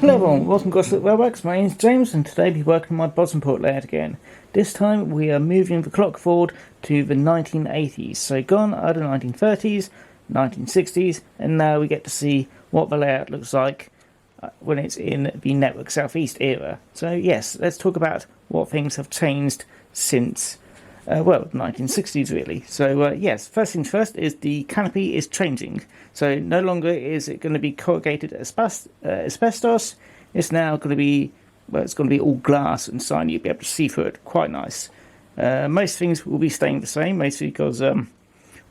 Hello everyone, welcome to Gosport Railworks. My name is James and today I'll be working on my Bosnport layout again. This time we are moving the clock forward to the 1980s. So gone are the 1930s, 1960s, and now we get to see what the layout looks like when it's in the Network Southeast era. So yes, let's talk about what things have changed since, the 1960s really. So yes, first things first is the canopy is changing. So no longer is it going to be corrugated asbestos. It's now going to be, it's going to be all glass inside. You'll be able to see through it. Quite nice. Most things will be staying the same, mostly because, I've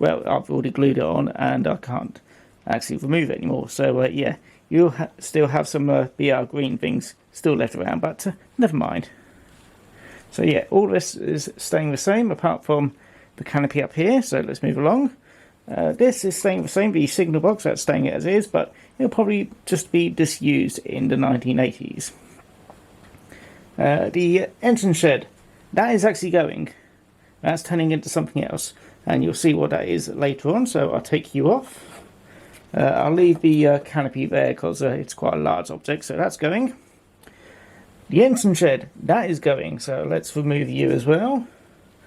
already glued it on and I can't actually remove it anymore. So yeah, you'll still have some BR green things still left around, but never mind. So yeah, all this is staying the same apart from the canopy up here. So let's move along. This is staying the same, the signal box, that's staying as is, but it'll probably just be disused in the 1980s. The engine shed, that is actually going. That's turning into something else, and you'll see what that is later on, so I'll take you off. I'll leave the canopy there because it's quite a large object, so that's going. The engine shed, that is going, so let's remove you as well,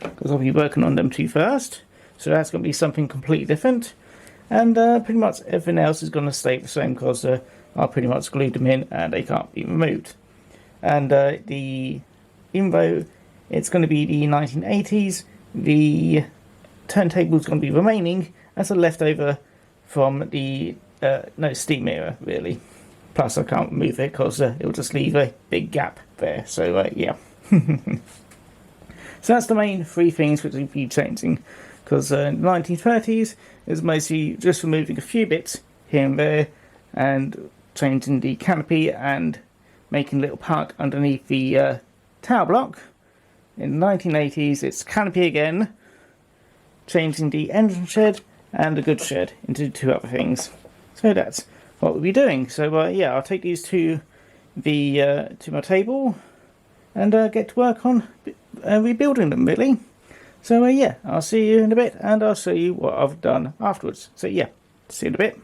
because I'll be working on them two first. So that's going to be something completely different. And pretty much everything else is going to stay the same because I pretty much glued them in and they can't be removed. And even though it's going to be the 1980s, the turntable is going to be remaining as a leftover from the steam era, really. Plus I can't remove it because it will just leave a big gap there. So yeah. So that's the main three things which will be changing. Because in the 1930s, it was mostly just removing a few bits here and there and changing the canopy and making a little park underneath the tower block. In the 1980s, it's canopy again, changing the engine shed and the goods shed into two other things. So that's what we'll be doing. So yeah, I'll take these to my table and get to work on rebuilding them, really. So yeah, I'll see you in a bit and I'll show you what I've done afterwards. So yeah, see you in a bit.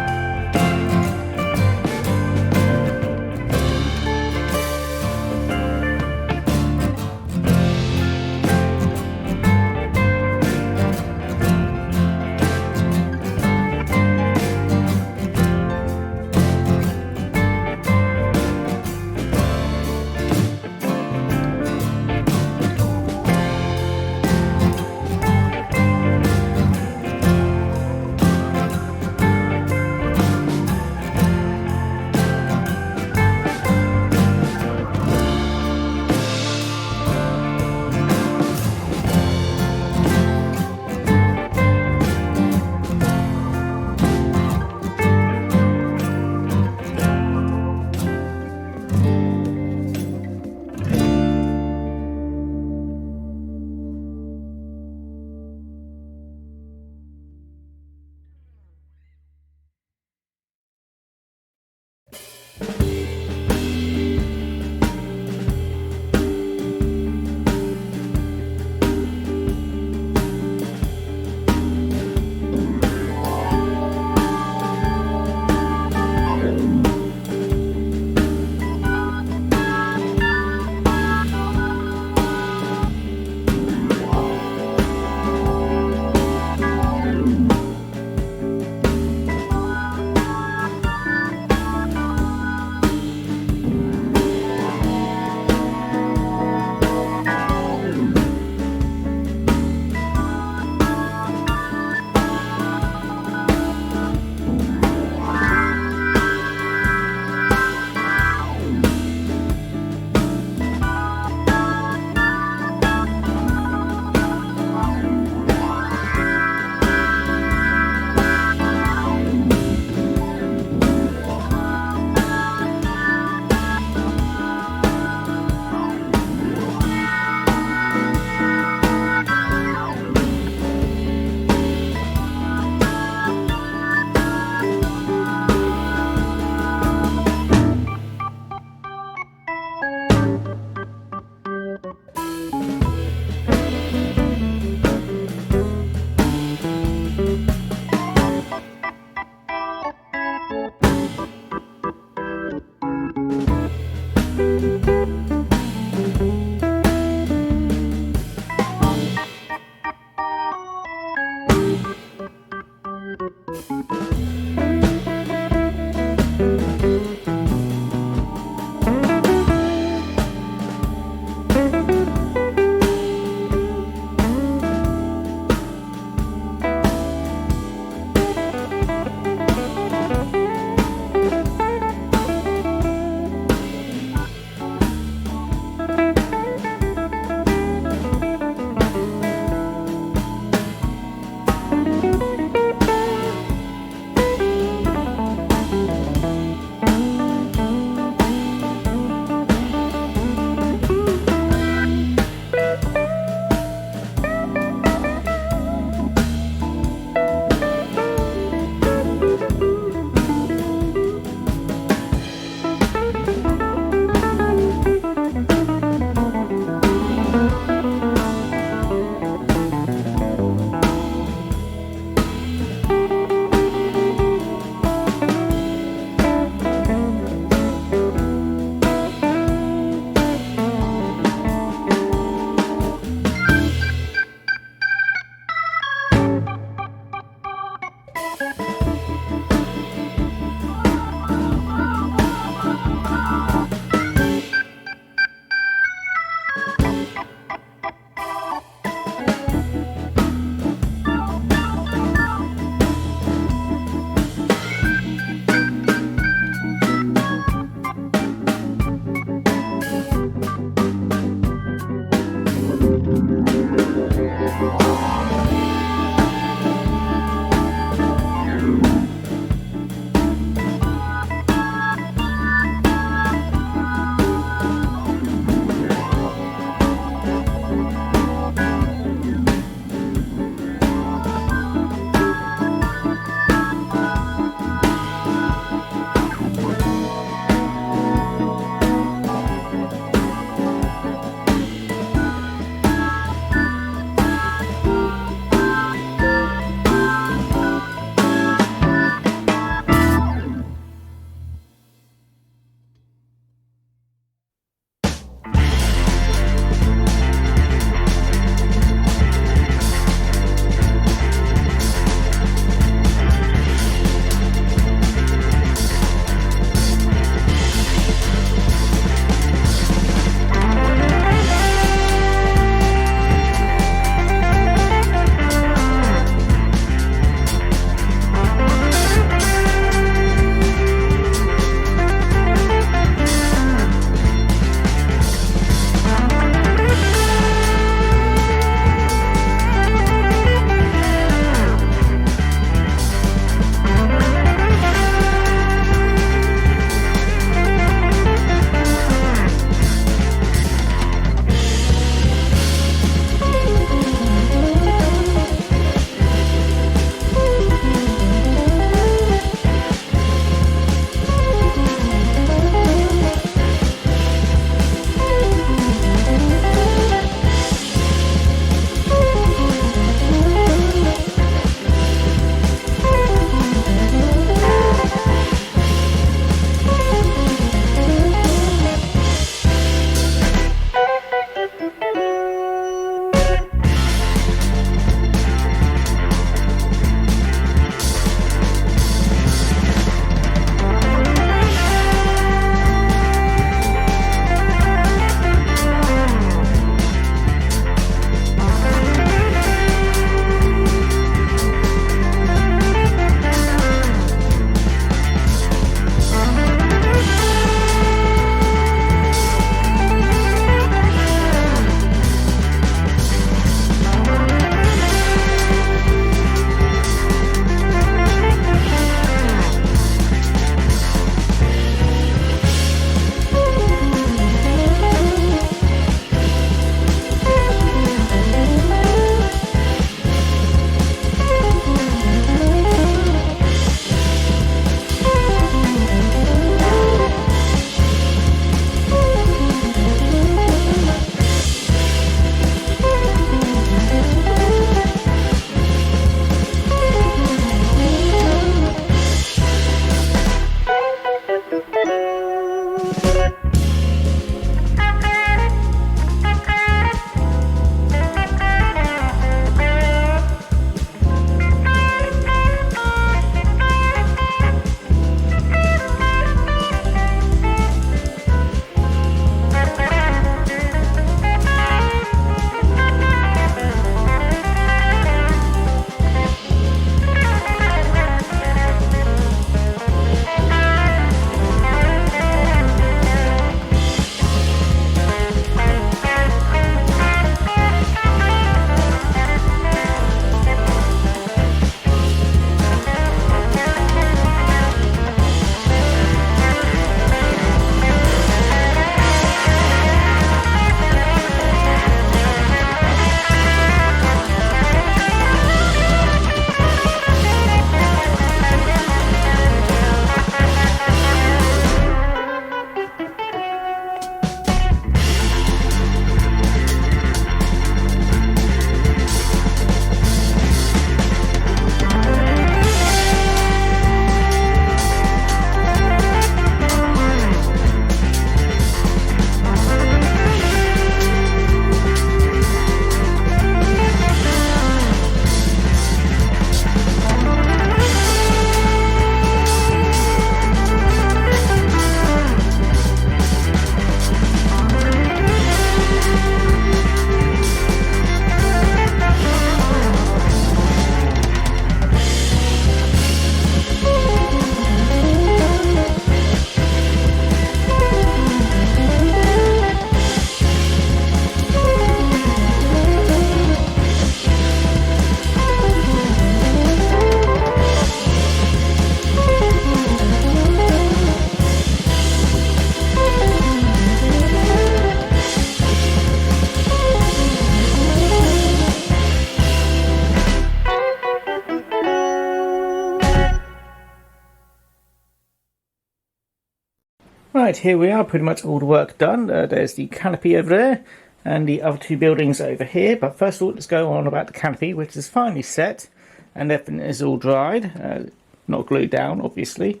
Right, here we are, pretty much all the work done. There's the canopy over there and the other two buildings over here. But first of all, let's go on about the canopy, which is finally set and everything is all dried. Not glued down, obviously.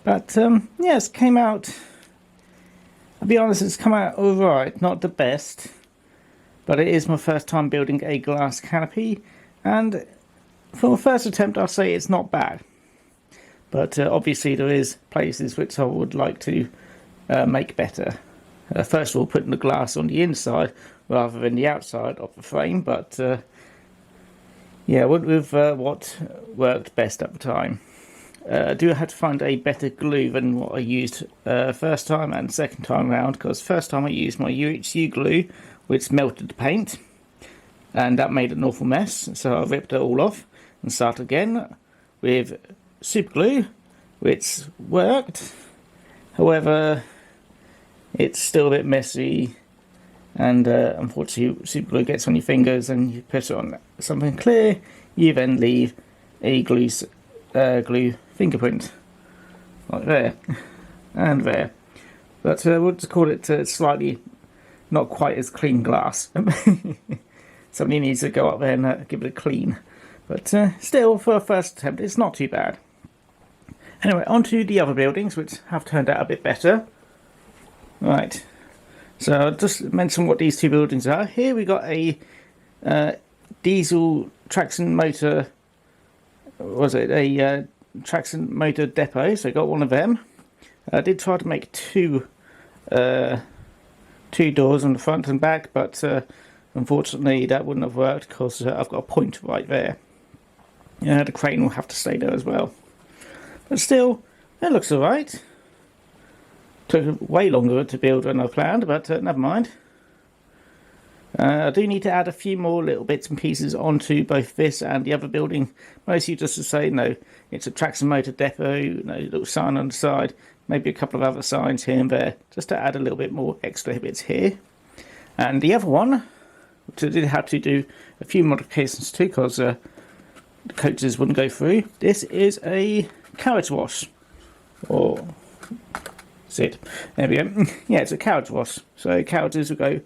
But yeah, it's came out, I'll be honest, it's come out alright. Not the best, but it is my first time building a glass canopy. And for a first attempt, I'll say it's not bad. But obviously there is places which I would like to make better. First of all, putting the glass on the inside rather than the outside of the frame. But yeah, went with what worked best at the time. I do have to find a better glue than what I used first time and second time round. Because first time I used my UHC glue, which melted the paint. And that made an awful mess. So I ripped it all off and started again with super glue, which worked. However, it's still a bit messy, and unfortunately super glue gets on your fingers and you put it on something clear, you then leave a glue fingerprint like there and there. But we'll just call it slightly not quite as clean glass. Somebody needs to go up there and give it a clean. But still, for a first attempt, it's not too bad. Anyway, on to the other buildings, which have turned out a bit better. Right, so I'll just mention what these two buildings are. Here we got a diesel traction motor, traction motor depot, so I got one of them. I did try to make two doors on the front and back, but unfortunately that wouldn't have worked because I've got a point right there. The crane will have to stay there as well. But still, it looks alright. Took way longer to build than I planned, but never mind. I do need to add a few more little bits and pieces onto both this and the other building. Mostly just to say, no, it's a traction motor depot, little sign on the side, maybe a couple of other signs here and there, just to add a little bit more extra bits here. And the other one, which I did have to do a few modifications to because the coaches wouldn't go through. This is a carriage wash, or sit. There we go. Yeah, it's a carriage wash. So carriages will go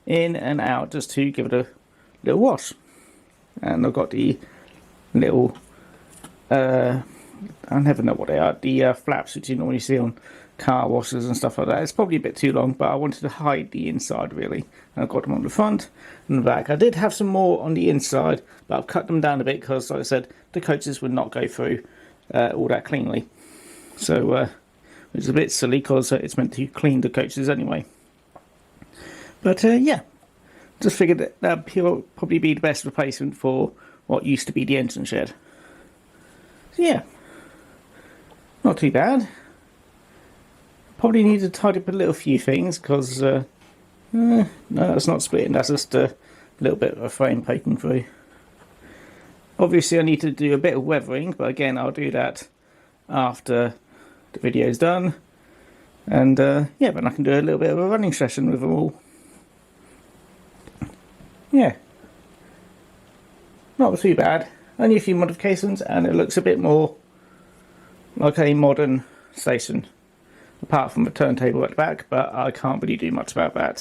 in and out just to give it a little wash. And I've got the little, I never know what they are, the flaps which you normally see on car washers and stuff like that. It's probably a bit too long, but I wanted to hide the inside really. And I've got them on the front and the back. I did have some more on the inside, but I've cut them down a bit because, like I said, the coaches would not go through all that cleanly. So, which is a bit silly because it's meant to clean the coaches anyway. But yeah, just figured that will probably be the best replacement for what used to be the engine shed. So yeah, not too bad. Probably need to tidy up a little few things because no, that's not splitting, that's just a little bit of a frame poking through. Obviously I need to do a bit of weathering, but again I'll do that after the video's done. And yeah, then I can do a little bit of a running session with them all. Yeah, not too bad. Only a few modifications and it looks a bit more like a modern station. Apart from the turntable at the back, but I can't really do much about that.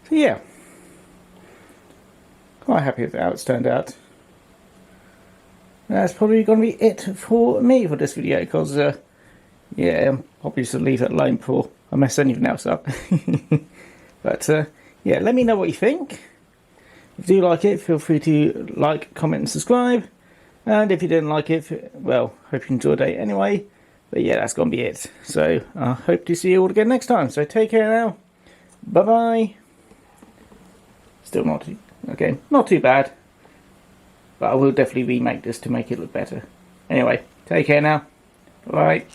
So yeah, quite happy with how it's turned out. That's probably going to be it for me for this video, because yeah, I'm probably just leave it alone before I mess anything else up. But yeah, let me know what you think. If you do like it, feel free to like, comment and subscribe. And if you didn't like it, well, hope you enjoyed it anyway. But yeah, that's going to be it. So I hope to see you all again next time. So take care now. Bye bye. Still not too, again, not too bad. But I will definitely remake this to make it look better. Anyway, take care now. Bye.